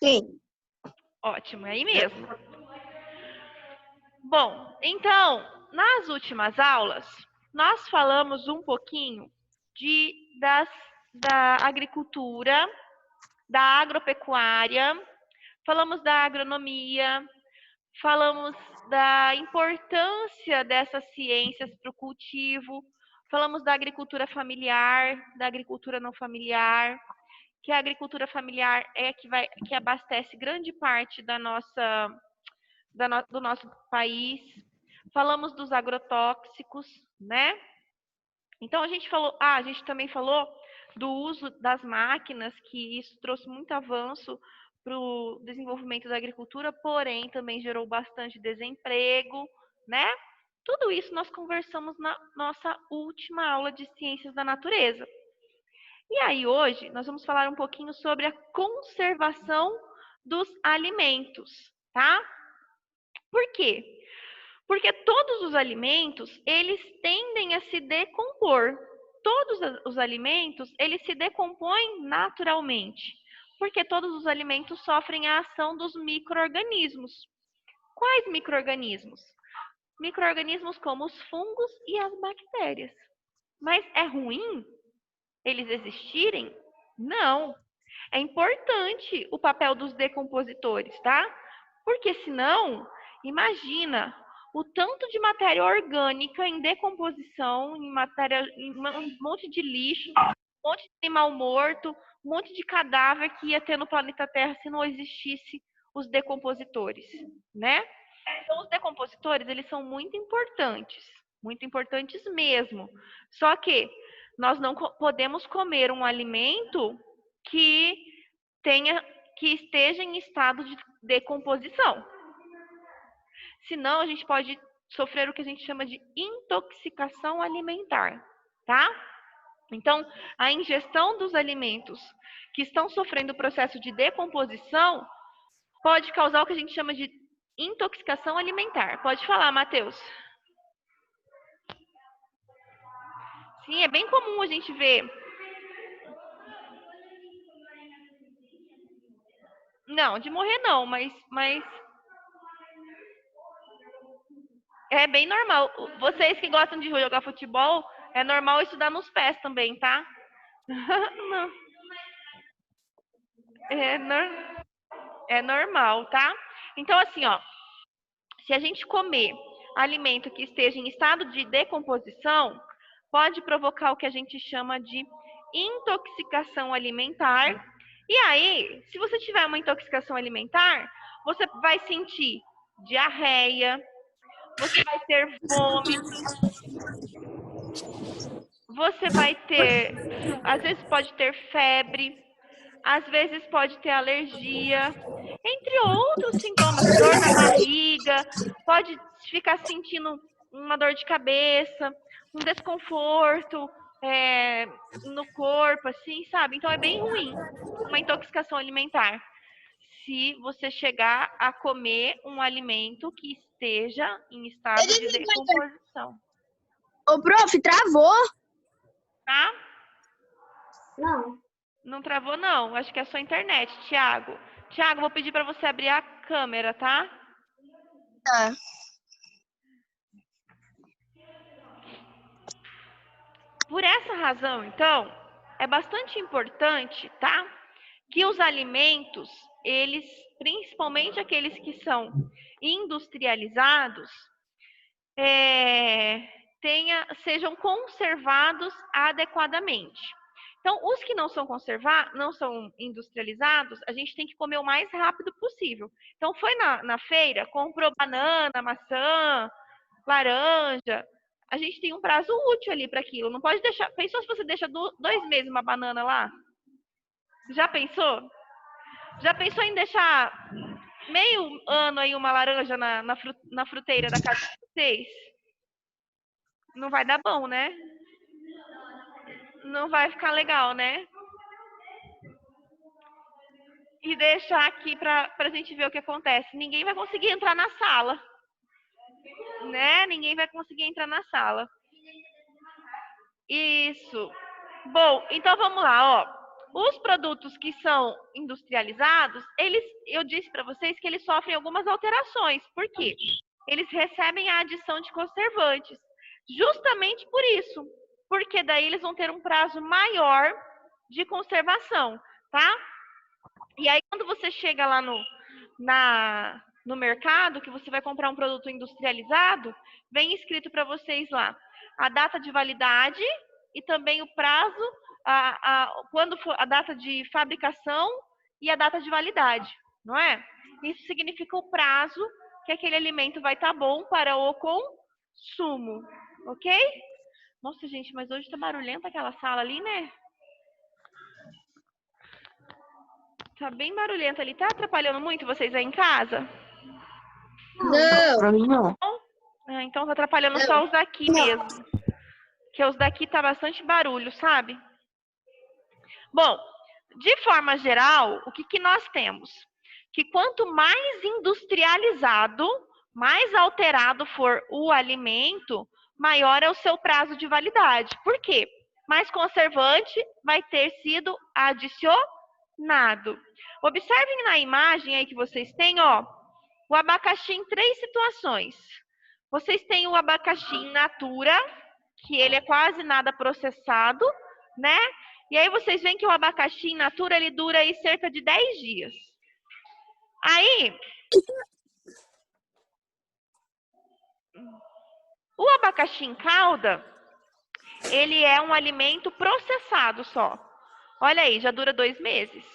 Sim. Ótimo, é aí mesmo. Bom, então, nas últimas aulas, nós falamos um pouquinho da agricultura, da agropecuária, falamos da agronomia, falamos da importância dessas ciências para o cultivo, falamos da agricultura familiar, da agricultura não familiar, que a agricultura familiar é que abastece grande parte do nosso país. Falamos dos agrotóxicos, né? Então a gente também falou do uso das máquinas, que isso trouxe muito avanço para o desenvolvimento da agricultura, porém também gerou bastante desemprego, né? Tudo isso nós conversamos na nossa última aula de Ciências da Natureza. E aí hoje nós vamos falar um pouquinho sobre a conservação dos alimentos, tá? Por quê? Porque todos os alimentos, eles tendem a se decompor. Todos os alimentos, eles se decompõem naturalmente. Porque todos os alimentos sofrem a ação dos micro-organismos. Quais micro-organismos? Micro-organismos como os fungos e as bactérias. Mas é ruim eles existirem? Não. É importante o papel dos decompositores, tá? Porque senão, imagina o tanto de matéria orgânica em decomposição, em um monte de lixo, um monte de animal morto, um monte de cadáver que ia ter no planeta Terra se não existisse os decompositores, né? Então, os decompositores, eles são muito importantes mesmo. Só que nós não podemos comer um alimento que esteja em estado de decomposição. Senão, a gente pode sofrer o que a gente chama de intoxicação alimentar, tá? Então, a ingestão dos alimentos que estão sofrendo o processo de decomposição pode causar o que a gente chama de intoxicação alimentar. Pode falar, Matheus. Sim, é bem comum a gente ver. Não, de morrer não, mas é bem normal. Vocês que gostam de jogar futebol, é normal estudar nos pés também, tá? Não. É normal, tá? Então, assim, ó, se a gente comer alimento que esteja em estado de decomposição, pode provocar o que a gente chama de intoxicação alimentar. E aí, se você tiver uma intoxicação alimentar, você vai sentir diarreia, você vai ter vômitos, você vai ter, às vezes pode ter febre, às vezes pode ter alergia, entre outros sintomas, dor na barriga, pode ficar sentindo uma dor de cabeça, um desconforto no corpo, assim, sabe? Então é bem ruim uma intoxicação alimentar. Se você chegar a comer um alimento que esteja em estado de decomposição. Ô, prof, travou? Tá? Não. Não travou, não. Acho que é a sua internet, Thiago. Thiago, vou pedir para você abrir a câmera, tá? Tá. Por essa razão, então, é bastante importante, tá? Que os alimentos, eles, principalmente aqueles que são industrializados, sejam conservados adequadamente. Então, os que não são industrializados, a gente tem que comer o mais rápido possível. Então, foi na feira, comprou banana, maçã, laranja. A gente tem um prazo útil ali para aquilo. Não pode deixar. Pensou se você deixa 2 meses uma banana lá? Já pensou? Já pensou em deixar meio ano aí uma laranja na fruteira da casa de vocês? Não vai dar bom, né? Não vai ficar legal, né? E deixar aqui pra gente ver o que acontece. Ninguém vai conseguir entrar na sala. Né? Ninguém vai conseguir entrar na sala. Isso. Bom, então vamos lá, ó. Os produtos que são industrializados, eu disse para vocês que eles sofrem algumas alterações. Por quê? Eles recebem a adição de conservantes. Justamente por isso. Porque daí eles vão ter um prazo maior de conservação, tá? E aí, quando você chega lá no mercado, que você vai comprar um produto industrializado, vem escrito para vocês lá a data de validade e também o prazo, quando for a data de fabricação e a data de validade, não é? Isso significa o prazo que aquele alimento vai estar bom para o consumo, ok? Nossa, gente, mas hoje tá barulhenta aquela sala ali, né? Tá bem barulhento ali. Tá atrapalhando muito vocês aí em casa? Não. Pra mim, não. Então tá atrapalhando só os daqui mesmo. Que os daqui tá bastante barulho, sabe? Bom, de forma geral, o que nós temos? Que quanto mais industrializado, mais alterado for o alimento, maior é o seu prazo de validade. Por quê? Mais conservante vai ter sido adicionado. Observem na imagem aí que vocês têm, ó, o abacaxi em 3 situações. Vocês têm o abacaxi in natura, que ele é quase nada processado, né? E aí vocês veem que o abacaxi in natura, ele dura aí cerca de 10 dias. Aí, o abacaxi em calda, ele é um alimento processado só. Olha aí, já dura 2 meses.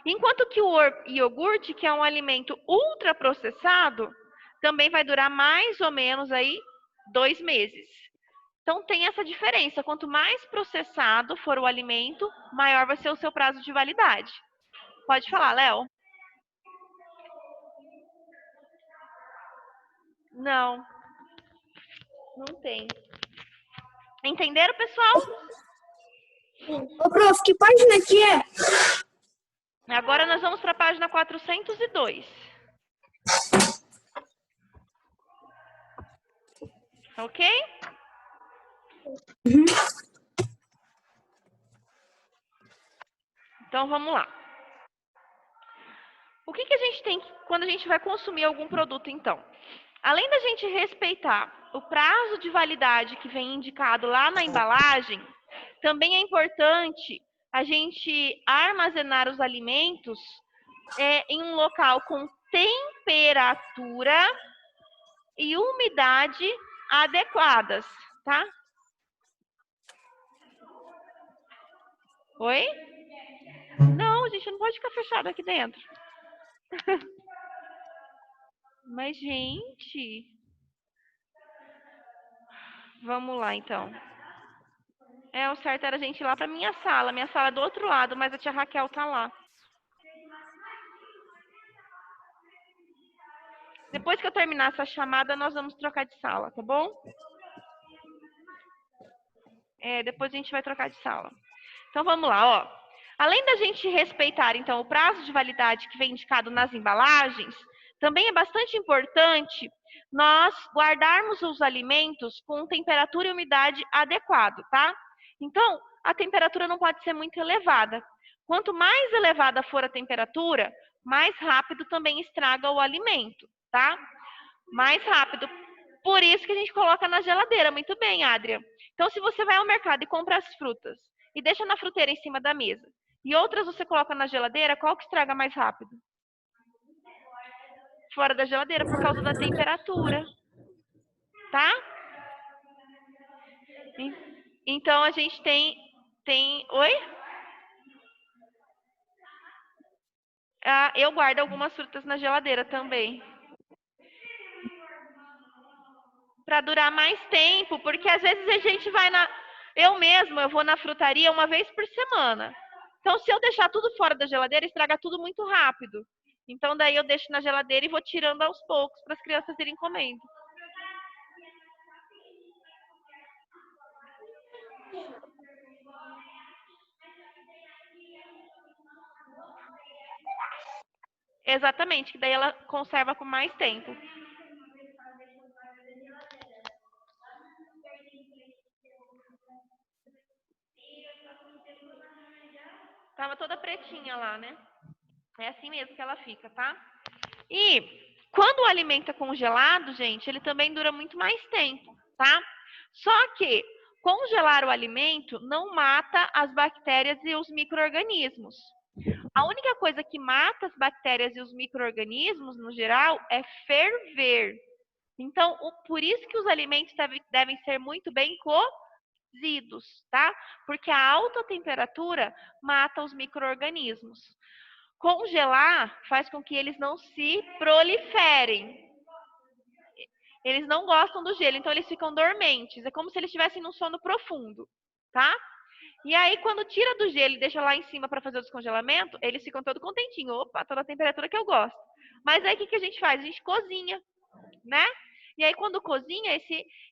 Enquanto que o iogurte, que é um alimento ultraprocessado, também vai durar mais ou menos aí 2 meses. Então tem essa diferença. Quanto mais processado for o alimento, maior vai ser o seu prazo de validade. Pode falar, Léo? Não. Não tem. Entenderam, pessoal? Ô, prof, que página que é? Agora nós vamos para a página 402. Ok? Uhum. Então vamos lá. O que a gente tem quando a gente vai consumir algum produto, então? Além da gente respeitar o prazo de validade que vem indicado lá na embalagem, também é importante a gente armazenar os alimentos em um local com temperatura e umidade adequadas, tá? Oi? Não, gente, não pode ficar fechado aqui dentro. Mas, gente... Vamos lá, então. O certo era a gente ir lá para minha sala. Minha sala é do outro lado, mas a tia Raquel tá lá. Depois que eu terminar essa chamada, nós vamos trocar de sala, tá bom? Depois a gente vai trocar de sala. Então, vamos lá, ó. Além da gente respeitar, então, o prazo de validade que vem indicado nas embalagens, também é bastante importante nós guardarmos os alimentos com temperatura e umidade adequado, tá? Então, a temperatura não pode ser muito elevada. Quanto mais elevada for a temperatura, mais rápido também estraga o alimento, tá? Mais rápido. Por isso que a gente coloca na geladeira. Muito bem, Adria. Então, se você vai ao mercado e compra as frutas e deixa na fruteira em cima da mesa, e outras você coloca na geladeira, qual que estraga mais rápido? Fora da geladeira, por causa da temperatura. Tá? Então, a gente tem... Oi? Eu guardo algumas frutas na geladeira também. Para durar mais tempo, porque às vezes a gente vai eu vou na frutaria uma vez por semana. Então, se eu deixar tudo fora da geladeira, estraga tudo muito rápido. Então, daí eu deixo na geladeira e vou tirando aos poucos para as crianças irem comendo. Exatamente, que daí ela conserva por mais tempo. ela toda pretinha lá, né? É assim mesmo que ela fica, tá? E quando o alimento é congelado, gente, ele também dura muito mais tempo, tá? Só que congelar o alimento não mata as bactérias e os micro-organismos. A única coisa que mata as bactérias e os micro-organismos, no geral, é ferver. Então, por isso que os alimentos devem ser muito bem cozidos, tá? Porque a alta temperatura mata os micro-organismos. Congelar faz com que eles não se proliferem. Eles não gostam do gelo, então eles ficam dormentes. É como se eles estivessem num sono profundo, tá? E aí, quando tira do gelo e deixa lá em cima para fazer o descongelamento, eles ficam todo contentinhos. Opa, tô na temperatura que eu gosto. Mas aí, o que a gente faz? A gente cozinha, né? E aí, quando cozinha,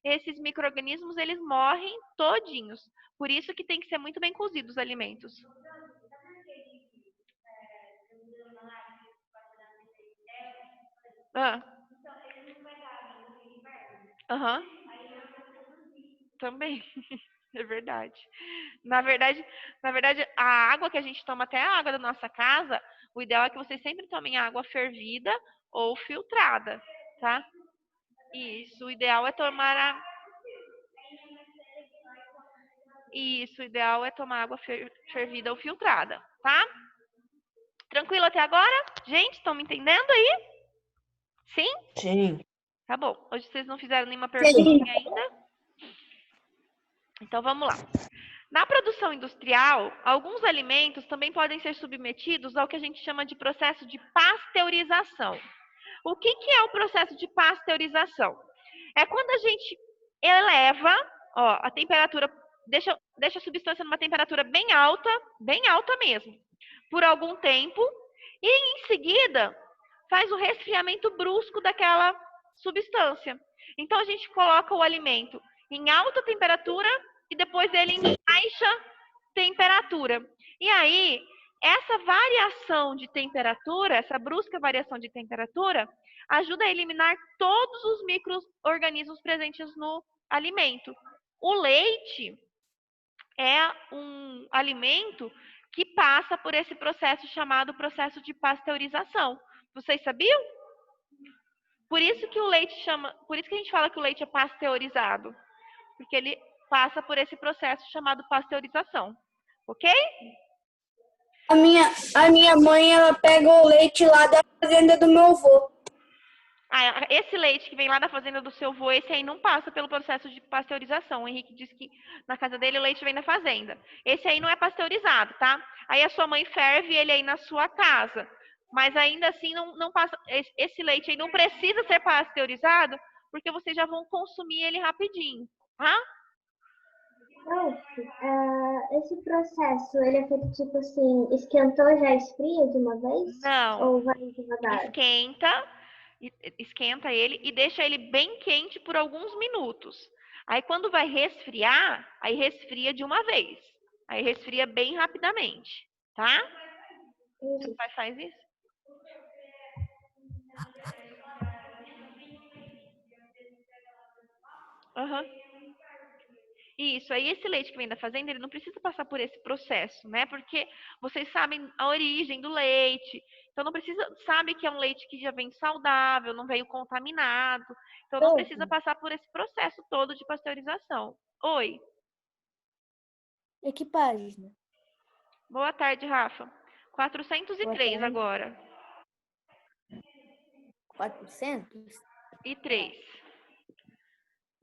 esses micro-organismos, eles morrem todinhos. Por isso que tem que ser muito bem cozidos os alimentos. Ah. Aham. Também. É verdade. Na verdade, a água que a gente toma, até a água da nossa casa, o ideal é que vocês sempre tomem água fervida ou filtrada, tá? Isso, o ideal é tomar Isso, o ideal é tomar água fervida ou filtrada, tá? Tranquilo até agora? Gente, estão me entendendo aí? Sim? Sim. Tá bom. Hoje vocês não fizeram nenhuma Sim. perguntinha ainda? Então vamos lá. Na produção industrial, alguns alimentos também podem ser submetidos ao que a gente chama de processo de pasteurização. O que é o processo de pasteurização? É quando a gente eleva, ó, a temperatura, deixa a substância numa temperatura bem alta mesmo, por algum tempo, e em seguida faz o resfriamento brusco daquela substância. Então a gente coloca o alimento em alta temperatura e depois ele em baixa temperatura. E aí, essa variação de temperatura, essa brusca variação de temperatura, ajuda a eliminar todos os micro-organismos presentes no alimento. O leite é um alimento que passa por esse processo chamado processo de pasteurização. Vocês sabiam? Por isso que a gente fala que o leite é pasteurizado, porque ele passa por esse processo chamado pasteurização. OK? A minha mãe, ela pega o leite lá da fazenda do meu avô. Esse leite que vem lá da fazenda do seu avô, esse aí não passa pelo processo de pasteurização. O Henrique disse que na casa dele o leite vem da fazenda. Esse aí não é pasteurizado, tá? Aí a sua mãe ferve ele aí na sua casa. Mas ainda assim não passa. Esse leite aí não precisa ser pasteurizado, porque vocês já vão consumir ele rapidinho, tá? Esse processo, ele é feito tipo assim, esquentou, já esfria de uma vez? Não. Ou vai devagar? Esquenta ele e deixa ele bem quente por alguns minutos. Aí quando vai resfriar, aí resfria de uma vez. Aí resfria bem rapidamente, tá? Seu pai faz isso? Aham. Isso, aí esse leite que vem da fazenda, ele não precisa passar por esse processo, né? Porque vocês sabem a origem do leite, então não precisa, sabe que é um leite que já vem saudável, não veio contaminado, então não precisa passar por esse processo todo de pasteurização. Oi. E que página? Boa tarde, Rafa. 403 agora. 403?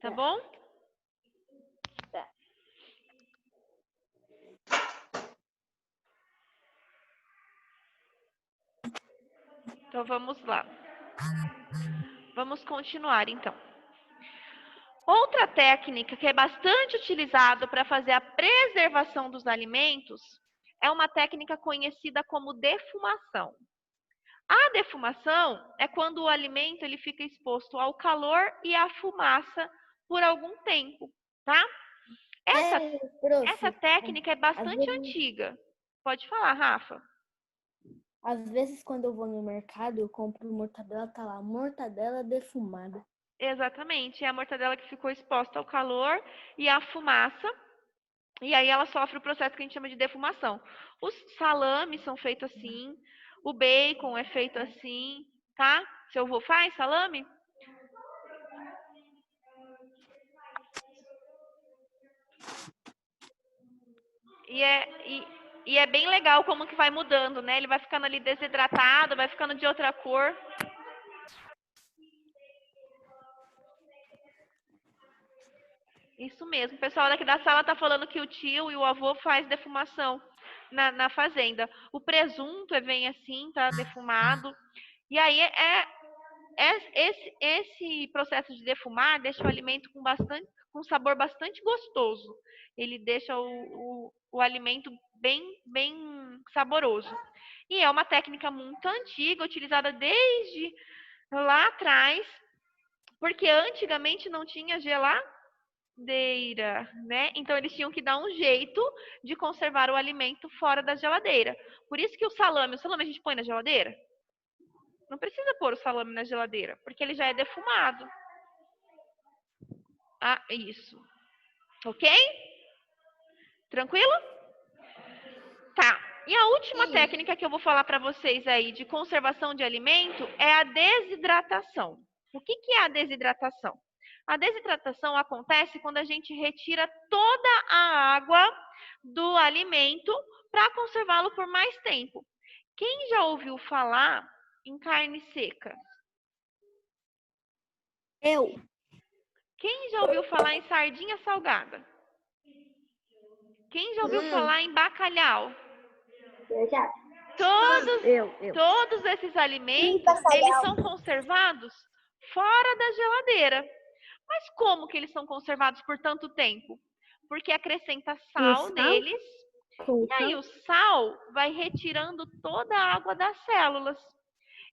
Tá bom? Tá. Então vamos lá. Vamos continuar então. Outra técnica que é bastante utilizada para fazer a preservação dos alimentos é uma técnica conhecida como defumação. A defumação é quando o alimento ele fica exposto ao calor e à fumaça por algum tempo, tá? Essa técnica é bastante antiga. Pode falar, Rafa. Às vezes, quando eu vou no mercado, eu compro mortadela, tá lá, mortadela defumada. Exatamente, é a mortadela que ficou exposta ao calor e à fumaça. E aí ela sofre o processo que a gente chama de defumação. Os salames são feitos assim, o bacon é feito assim, tá? Seu avô faz salame? E é bem legal como que vai mudando, né? Ele vai ficando ali desidratado, vai ficando de outra cor. Isso mesmo. O pessoal daqui da sala tá falando que o tio e o avô faz defumação na fazenda. O presunto vem assim, tá defumado. E aí esse processo de defumar deixa o alimento com sabor bastante gostoso. Ele deixa o alimento bem saboroso. E é uma técnica muito antiga, utilizada desde lá atrás, porque antigamente não tinha geladeira, né? Então eles tinham que dar um jeito de conservar o alimento fora da geladeira. Por isso que o salame a gente põe na geladeira? Não precisa pôr o salame na geladeira, porque ele já é defumado. Ah, isso. Ok? Tranquilo? Tá. E a última técnica que eu vou falar para vocês aí de conservação de alimento é a desidratação. O que é a desidratação? A desidratação acontece quando a gente retira toda a água do alimento para conservá-lo por mais tempo. Quem já ouviu falar em carne seca? Eu. Quem já ouviu falar em sardinha salgada? Quem já ouviu falar em bacalhau? Eu já. Todos esses alimentos, eles são conservados fora da geladeira. Mas como que eles são conservados por tanto tempo? Porque acrescenta sal neles, e aí o sal vai retirando toda a água das células.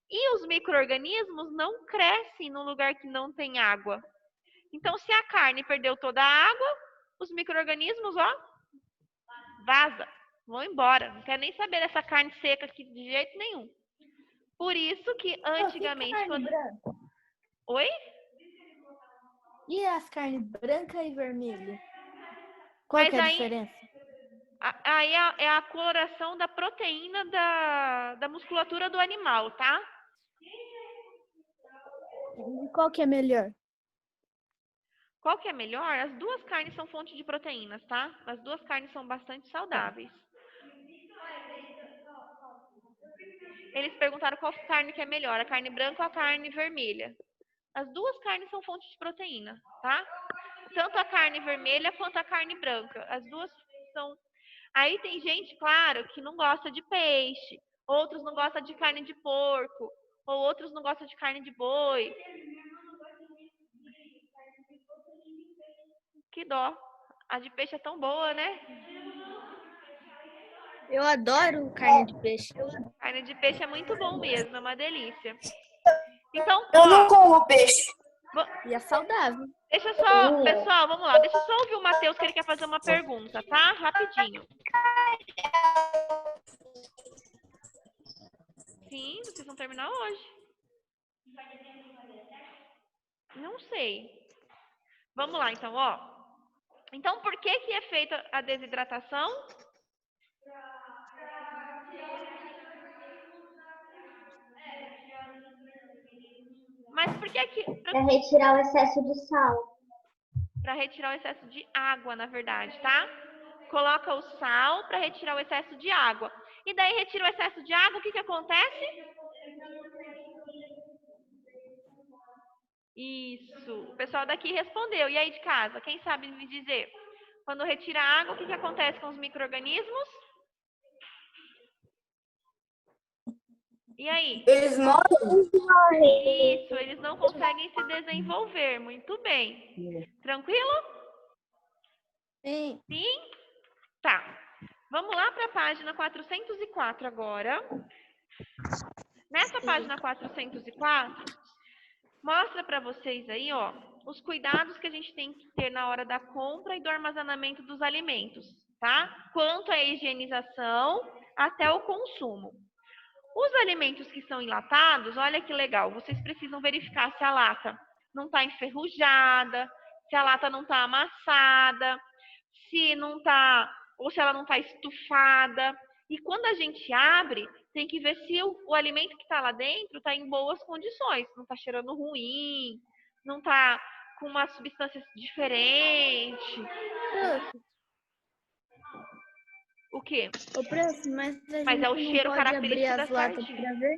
E os micro-organismos não crescem num lugar que não tem água. Então, se a carne perdeu toda a água, os micro-organismos, vaza, vão embora. Não quero nem saber dessa carne seca aqui de jeito nenhum. Por isso que antigamente... Branca? Oi? E as carnes branca e vermelha? Qual Mas que é a aí, diferença? aí é a coloração da proteína da musculatura do animal, tá? E qual que é melhor? Qual que é melhor? As duas carnes são fonte de proteínas, tá? As duas carnes são bastante saudáveis. Eles perguntaram qual carne que é melhor, a carne branca ou a carne vermelha. As duas carnes são fonte de proteína, tá? Tanto a carne vermelha quanto a carne branca. As duas são... Aí tem gente, claro, que não gosta de peixe, outros não gostam de carne de porco, ou outros não gostam de carne de boi. Que dó. A de peixe é tão boa, né? Eu adoro carne de peixe. Carne de peixe é muito bom mesmo, é uma delícia. Então, Eu não como peixe. E é saudável. Deixa só, pessoal, vamos lá. Deixa eu só ouvir o Matheus, que ele quer fazer uma pergunta, tá? Rapidinho. Sim, vocês vão terminar hoje. Não sei. Vamos lá, então, Então, por que é feita a desidratação? Mas por que... Para retirar o excesso de sal. Para retirar o excesso de água, na verdade, tá? Coloca o sal para retirar o excesso de água. E daí retira o excesso de água, o que acontece? Isso. O pessoal daqui respondeu. E aí de casa, quem sabe me dizer? Quando retira a água, o que acontece com os micro-organismos? E aí? Eles morrem. Isso, eles não conseguem se desenvolver. Muito bem. Tranquilo? Sim. Sim? Tá. Vamos lá para a página 404 agora. Nessa página 404, mostra para vocês aí, os cuidados que a gente tem que ter na hora da compra e do armazenamento dos alimentos, tá? Quanto à higienização até o consumo. Os alimentos que são enlatados, olha que legal, vocês precisam verificar se a lata não está enferrujada, se a lata não está amassada, se não tá, ou se ela não tá estufada. E quando a gente abre, tem que ver se o alimento que está lá dentro está em boas condições, não está cheirando ruim, não está com uma substância diferente. O quê? Ô, prof, mas a Mas gente é o não cheiro pode abrir característico da as latas sardinha. pra ver?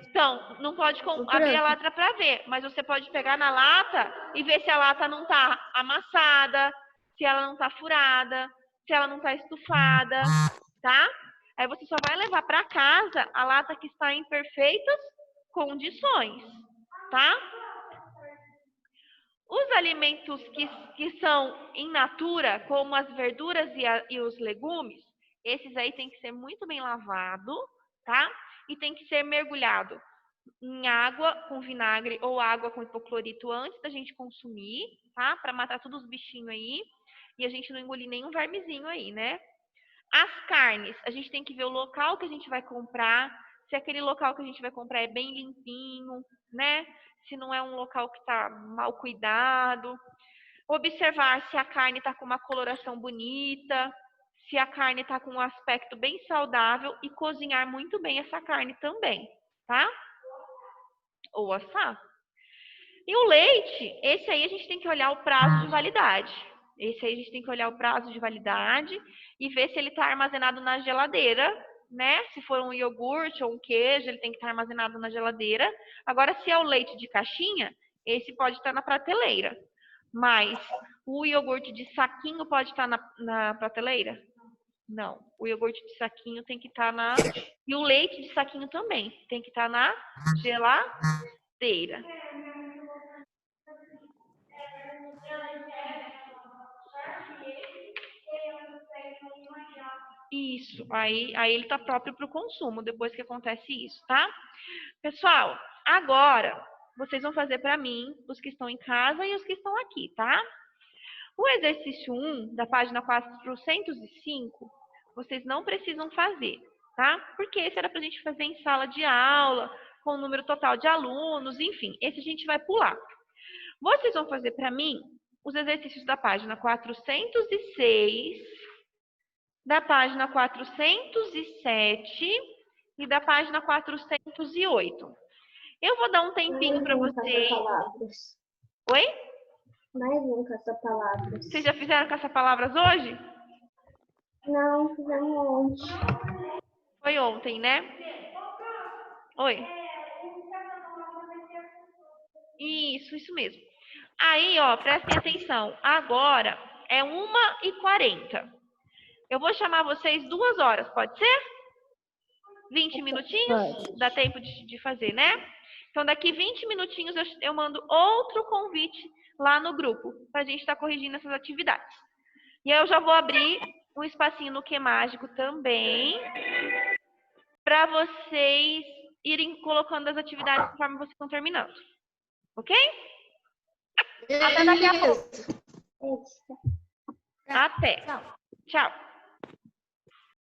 Então, não pode Ô, abrir a prof, lata para ver, mas você pode pegar na lata e ver se a lata não está amassada, se ela não está furada, se ela não está estufada, tá? Aí você só vai levar para casa a lata que está em perfeitas condições, tá? Os alimentos que são in natura, como as verduras e os legumes, esses aí tem que ser muito bem lavado, tá? E tem que ser mergulhado em água com vinagre ou água com hipoclorito antes da gente consumir, tá? Para matar todos os bichinhos aí e a gente não engolir nenhum vermezinho aí, né? As carnes, a gente tem que ver o local que a gente vai comprar, se aquele local que a gente vai comprar é bem limpinho, né? Se não é um local que está mal cuidado. Observar se a carne está com uma coloração bonita, se a carne está com um aspecto bem saudável e cozinhar muito bem essa carne também, tá? Ou assar. E o leite, esse aí a gente tem que olhar o prazo de validade. Esse aí a gente tem que olhar o prazo de validade e ver se ele está armazenado na geladeira, né? Se for um iogurte ou um queijo, ele tem que estar armazenado na geladeira. Agora, se é o leite de caixinha, esse pode estar na prateleira. Mas o iogurte de saquinho pode estar na prateleira? Não. O iogurte de saquinho tem que estar na... E o leite de saquinho também tem que estar na geladeira. Isso, aí ele está próprio para o consumo, depois que acontece isso, tá? Pessoal, agora vocês vão fazer para mim, os que estão em casa e os que estão aqui, tá? O exercício 1, da página 405, vocês não precisam fazer, tá? Porque esse era para a gente fazer em sala de aula, com o número total de alunos, enfim, esse a gente vai pular. Vocês vão fazer para mim os exercícios da página 406, da página 407 e da página 408. Eu vou dar um tempinho para vocês. Palavras. Oi? Mais um caça-palavras. Vocês já fizeram caça-palavras hoje? Não, fizemos ontem. Foi ontem, né? Oi? Isso mesmo. Aí, ó, prestem atenção. Agora é 1h40. Eu vou chamar vocês 2 horas, pode ser? 20 minutinhos? Pode. Dá tempo de fazer, né? Então, daqui 20 minutinhos eu mando outro convite lá no grupo, para a gente estar corrigindo essas atividades. E aí eu já vou abrir um espacinho no Que Mágico também, para vocês irem colocando as atividades conforme vocês estão terminando. Ok? Até daqui a pouco. Isso. Até. Tchau. Tchau.